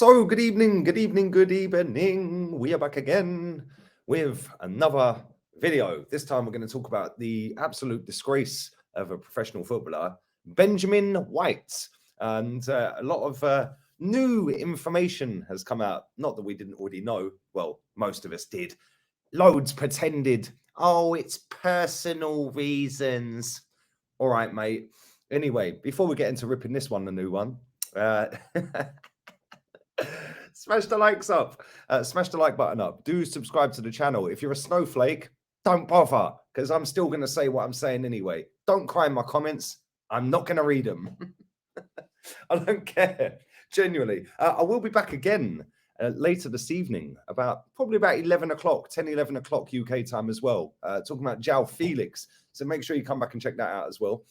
So, good evening, good evening, good evening. We are back again with another video. This time, we're going to talk about the absolute disgrace of a professional footballer, Benjamin White. And a lot of new information has come out. Not that we didn't already know. Well, most of us did. Loads pretended, oh, it's personal reasons. All right, mate. Anyway, before we get into ripping this one, the new one, smash the likes up, smash the like button up. Do subscribe to the channel. If you're a snowflake, don't bother, because I'm still going to say what I'm saying anyway. Don't cry in my comments. I'm not going to read them. I don't care. Genuinely. I will be back again later this evening, probably about 11 o'clock, 10, 11 o'clock UK time as well, talking about João Felix. So make sure you come back and check that out as well.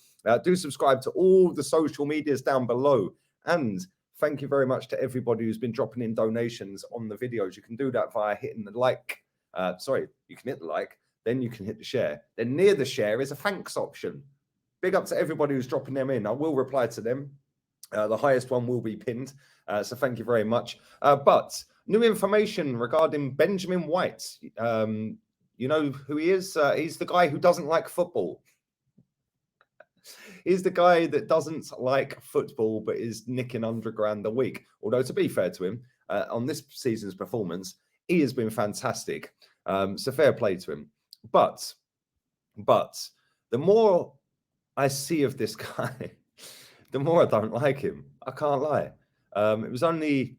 Do subscribe to all the social medias down below. And thank you very much to everybody who's been dropping in donations on the videos. You can do that via hitting the like. You can hit the like, then you can hit the share. Then near the share is a thanks option. Big up to everybody who's dropping them in. I will reply to them. The highest one will be pinned. So thank you very much. But new information regarding Benjamin White. You know who he is? He's the guy who doesn't like football. He's the guy that doesn't like football, but is nicking £100 a week. Although, to be fair to him, on this season's performance, he has been fantastic. So fair play to him. But the more I see of this guy, the more I don't like him. I can't lie. It was only,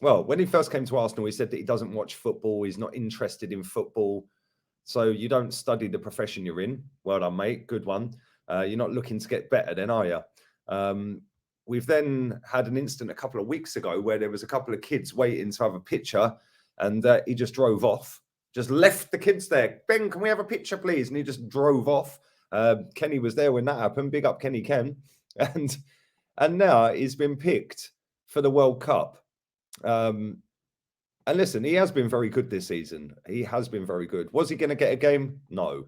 well, when he first came to Arsenal, he said that he doesn't watch football. He's not interested in football. So you don't study the profession you're in. Well done, mate. Good one. You're not looking to get better then, are you? We've then had an incident a couple of weeks ago where there was a couple of kids waiting to have a picture, and he just drove off, just left the kids there. Ben, can we have a picture, please? And he just drove off. Kenny was there when that happened. Big up Kenny Ken. And now he's been picked for the World Cup. And listen, he has been very good this season. He has been very good. Was he going to get a game? No.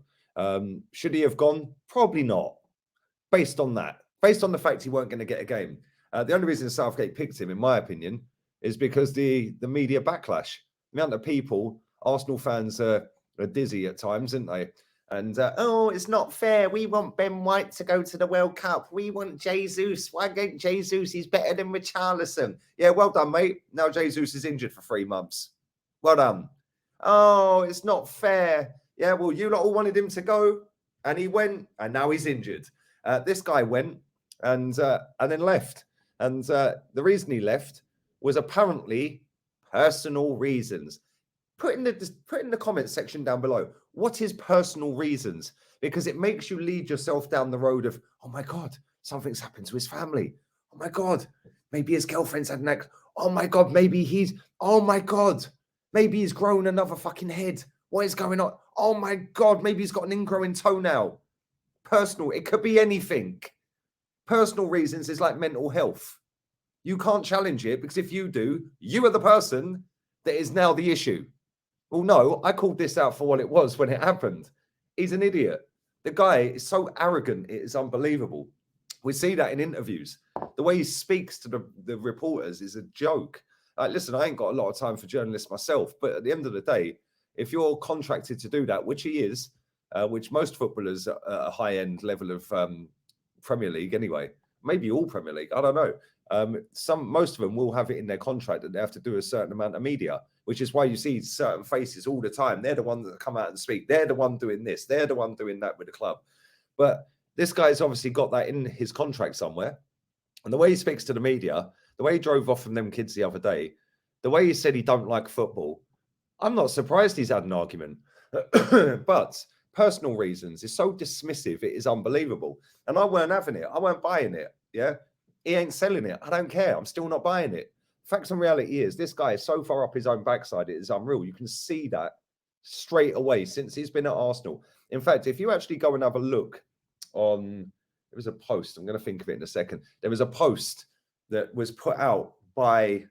Should he have gone? Probably not. Based on that, based on the fact he weren't going to get a game. The only reason Southgate picked him, in my opinion, is because the media backlash. The amount of people, Arsenal fans are dizzy at times, aren't they? And, oh, it's not fair. We want Ben White to go to the World Cup. We want Jesus. Why don't Jesus? He's better than Richarlison. Yeah, well done, mate. Now Jesus is injured for 3 months. Well done. Oh, it's not fair. Yeah, well, you lot all wanted him to go, and he went, and now he's injured. This guy went and then left. And the reason he left was apparently personal reasons. Put in the comments section down below, what is personal reasons? Because it makes you lead yourself down the road of, oh my God, something's happened to his family. Oh my God, maybe his girlfriend's had an ex. Oh my God, oh my God, maybe he's grown another fucking head. What is going on? Oh my God, maybe he's got an ingrowing toenail. Personal, it could be anything. Personal reasons is like mental health. You can't challenge it, because if you do, you are the person that is now the issue. Well, no, I called this out for what it was when it happened. He's an idiot. The guy is so arrogant, it is unbelievable. We see that in interviews. The way he speaks to the reporters is a joke. Listen, I ain't got a lot of time for journalists myself, but at the end of the day, if you're contracted to do that, which he is, which most footballers at a high-end level of Premier League anyway, maybe all Premier League, I don't know. Most of them will have it in their contract that they have to do a certain amount of media, which is why you see certain faces all the time. They're the ones that come out and speak. They're the one doing this. They're the one doing that with the club. But this guy's obviously got that in his contract somewhere. And the way he speaks to the media, the way he drove off from them kids the other day, the way he said he don't like football, I'm not surprised he's had an argument. But personal reasons is so dismissive, it is unbelievable. And I weren't having it. I weren't buying it. Yeah. He ain't selling it. I don't care. I'm still not buying it. Facts and reality is this guy is so far up his own backside, it is unreal. You can see that straight away since he's been at Arsenal. In fact, if you actually go and have a look on, there was a post, I'm going to think of it in a second. There was a post that was put out by,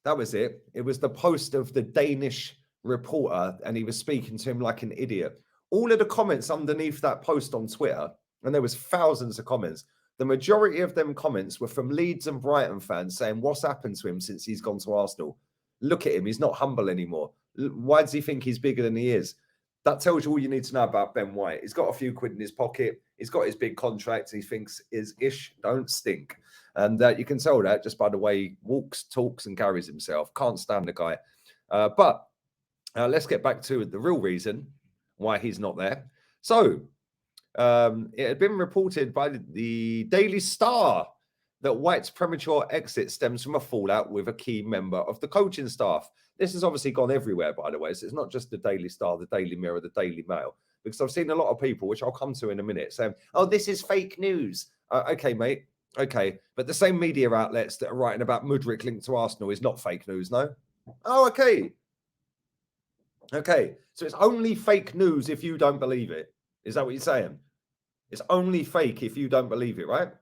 that was it. It was the post of the Danish reporter, and he was speaking to him like an idiot. All of the comments underneath that post on Twitter, and there was thousands of comments, the majority of them comments were from Leeds and Brighton fans saying, what's happened to him since he's gone to Arsenal? Look at him. He's not humble anymore. Why does he think he's bigger than he is? That tells you all you need to know about Ben White. He's got a few quid in his pocket. He's got his big contract. He thinks his ish don't stink. And you can tell that just by the way he walks, talks, and carries himself. Can't stand the guy. But let's get back to the real reason why he's not there. So it had been reported by the Daily Star that White's premature exit stems from a fallout with a key member of the coaching staff. This has obviously gone everywhere, by the way. So it's not just the Daily Star, the Daily Mirror, the Daily Mail, because I've seen a lot of people, which I'll come to in a minute, saying, oh, this is fake news. Okay, mate. Okay. But the same media outlets that are writing about Mudryk linked to Arsenal is not fake news, no? Oh, okay. Okay. So it's only fake news if you don't believe it. Is that what you're saying? It's only fake if you don't believe it, right?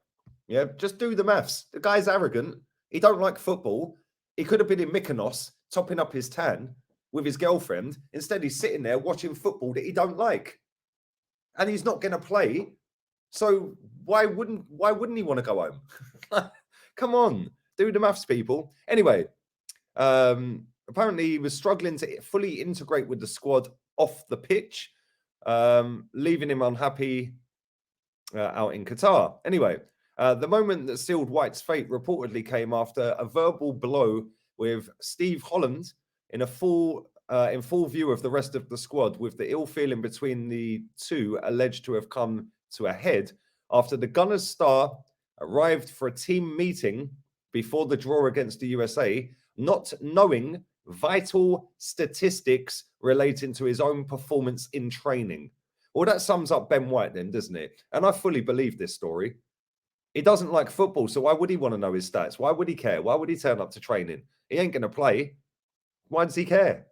Yeah, just do the maths. The guy's arrogant. He don't like football. He could have been in Mykonos topping up his tan with his girlfriend. Instead, he's sitting there watching football that he don't like. And he's not going to play. So why wouldn't he want to go home? Come on, do the maths, people. Anyway, apparently he was struggling to fully integrate with the squad off the pitch, leaving him unhappy out in Qatar. Anyway, the moment that sealed White's fate reportedly came after a verbal blow with Steve Holland in full view of the rest of the squad, with the ill feeling between the two alleged to have come to a head after the Gunners star arrived for a team meeting before the draw against the USA, not knowing vital statistics relating to his own performance in training. Well, that sums up Ben White then, doesn't it? And I fully believe this story. He doesn't like football, so why would he want to know his stats? Why would he care? Why would he turn up to training? He ain't going to play. Why does he care?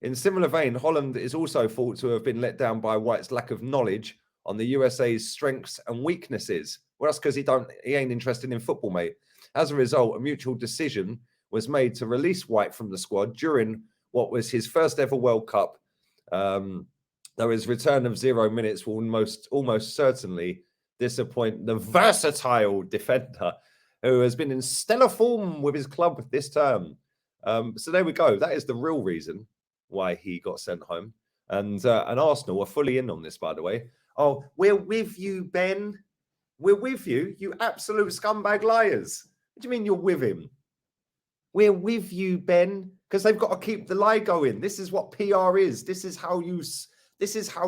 In similar vein, Holland is also thought to have been let down by White's lack of knowledge on the USA's strengths and weaknesses. Well, that's because he ain't interested in football, mate. As a result, a mutual decision was made to release White from the squad during what was his first ever World Cup. Though his return of 0 minutes will almost certainly disappoint the versatile defender who has been in stellar form with his club this term. So there we go. That is the real reason why he got sent home. And Arsenal are fully in on this, by the way. Oh, we're with you, Ben. We're with you, you absolute scumbag liars. What do you mean you're with him? We're with you, Ben, because they've got to keep the lie going. This is what PR is. This is how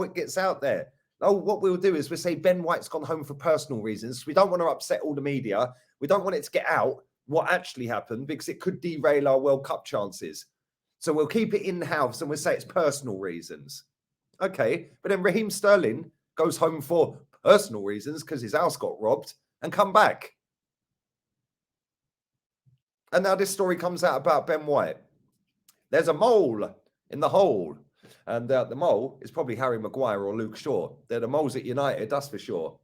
it gets out there. Oh, what we'll do is we'll say Ben White's gone home for personal reasons. We don't want to upset all the media. We don't want it to get out what actually happened because it could derail our World Cup chances. So we'll keep it in-house and we'll say it's personal reasons. Okay, but then Raheem Sterling goes home for personal reasons because his house got robbed and come back. And now this story comes out about Ben White. There's a mole in the hole. And the mole is probably Harry Maguire or Luke Shaw. They're the moles at United, that's for sure.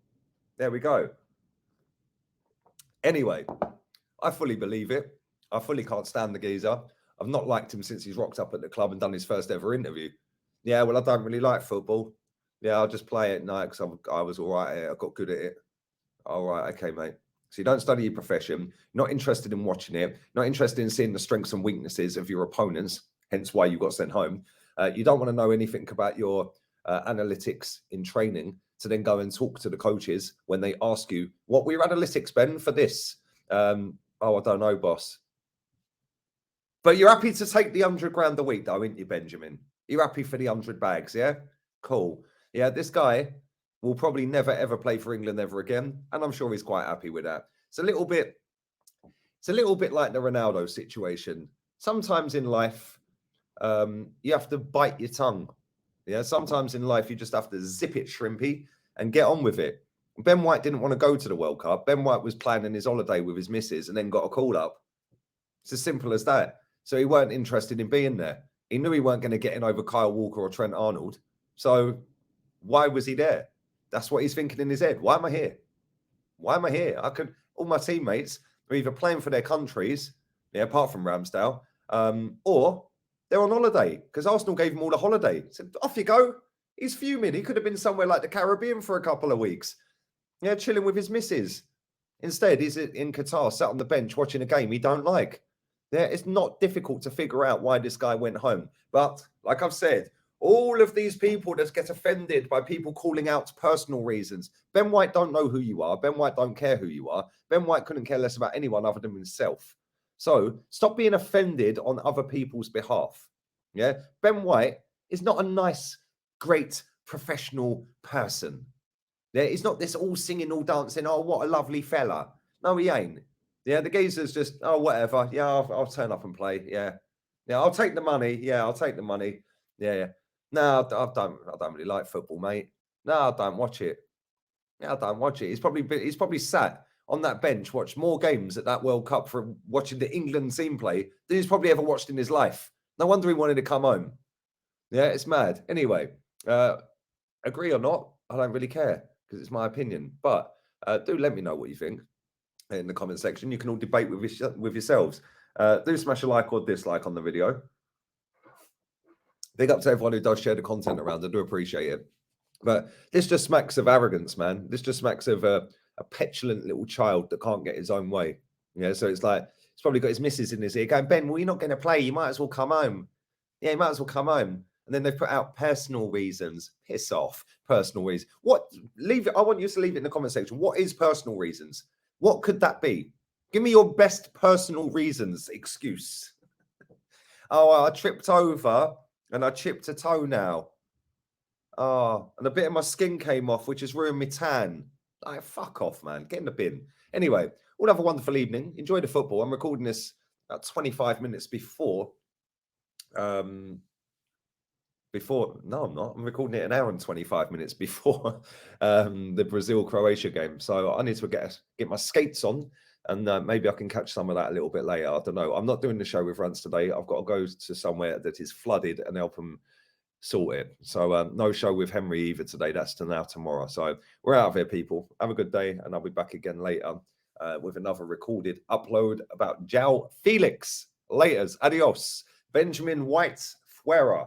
There we go. Anyway, I fully believe it. I fully can't stand the geezer. I've not liked him since he's rocked up at the club and done his first ever interview. Yeah, well, I don't really like football. Yeah, I'll just play it at night because I was all right at it. I got good at it. All right, okay, mate. So you don't study your profession. Not interested in watching it. Not interested in seeing the strengths and weaknesses of your opponents. Hence why you got sent home. You don't want to know anything about your analytics in training to then go and talk to the coaches when they ask you, what were your analytics, Ben, for this? Oh, I don't know, boss. But you're happy to take the 100 grand a week, though, aren't you, Benjamin? You're happy for the 100 bags, yeah? Cool. Yeah, this guy will probably never, ever play for England ever again. And I'm sure he's quite happy with that. It's a little bit like the Ronaldo situation. Sometimes in life, you have to bite your tongue. Yeah, sometimes in life, you just have to zip it, shrimpy, and get on with it. Ben White didn't want to go to the World Cup. Ben White was planning his holiday with his missus and then got a call up. It's as simple as that. So he weren't interested in being there. He knew he weren't going to get in over Kyle Walker or Trent Arnold. So why was he there? That's what he's thinking in his head. Why am I here? Why am I here? All my teammates are either playing for their countries, yeah, apart from Ramsdale, or they're on holiday because Arsenal gave him all the holiday. So off you go. He's fuming. He could have been somewhere like the Caribbean for a couple of weeks. Yeah, chilling with his missus. Instead, he's in Qatar, sat on the bench watching a game he don't like. Yeah, it's not difficult to figure out why this guy went home. But like I've said, all of these people that get offended by people calling out personal reasons. Ben White don't know who you are. Ben White don't care who you are. Ben White couldn't care less about anyone other than himself. So stop being offended on other people's behalf. Yeah, Ben White is not a nice, great professional person. Yeah, he's not this all singing, all dancing. Oh, what a lovely fella. No, he ain't. Yeah, the geezer's just, oh, whatever. Yeah, I'll turn up and play. Yeah. Yeah, I'll take the money. Yeah, I'll take the money. Yeah, yeah. No, I don't really like football, mate. No, I don't watch it. Yeah, I don't watch it. He's probably sat on that bench, watched more games at that World Cup from watching the England team play than he's probably ever watched in his life. No wonder he wanted to come home. Yeah, it's mad. Anyway, agree or not, I don't really care because it's my opinion. But do let me know what you think in the comment section. You can all debate with yourselves. Do smash a like or dislike on the video. Big up to everyone who does share the content around. I do appreciate it. But this just smacks of arrogance, man. This just smacks of a petulant little child that can't get his own way. Yeah, so it's like he's probably got his missus in his ear going, Ben, well, you're not going to play. You might as well come home. Yeah, you might as well come home. And then they've put out personal reasons. Piss off. Personal reasons. What? Leave it. I want you to leave it in the comment section. What is personal reasons? What could that be? Give me your best personal reasons excuse. Oh, I tripped over and I chipped a toenail. Oh, and a bit of my skin came off, which has ruined my tan. Like, fuck off, man. Get in the bin. Anyway, all have a wonderful evening. Enjoy the football. I'm recording this about 25 minutes before. No, I'm not. I'm recording it an hour and 25 minutes before the Brazil-Croatia game. So I need to get my skates on, and maybe I can catch some of that a little bit later. I don't know. I'm not doing the show with Rants today. I've got to go to somewhere that is flooded and help them sort it. So no show with Henry either today. That's tomorrow. So we're out of here, people. Have a good day, and I'll be back again later with another recorded upload about João Felix. Laters. Adios. Benjamin White Fuera.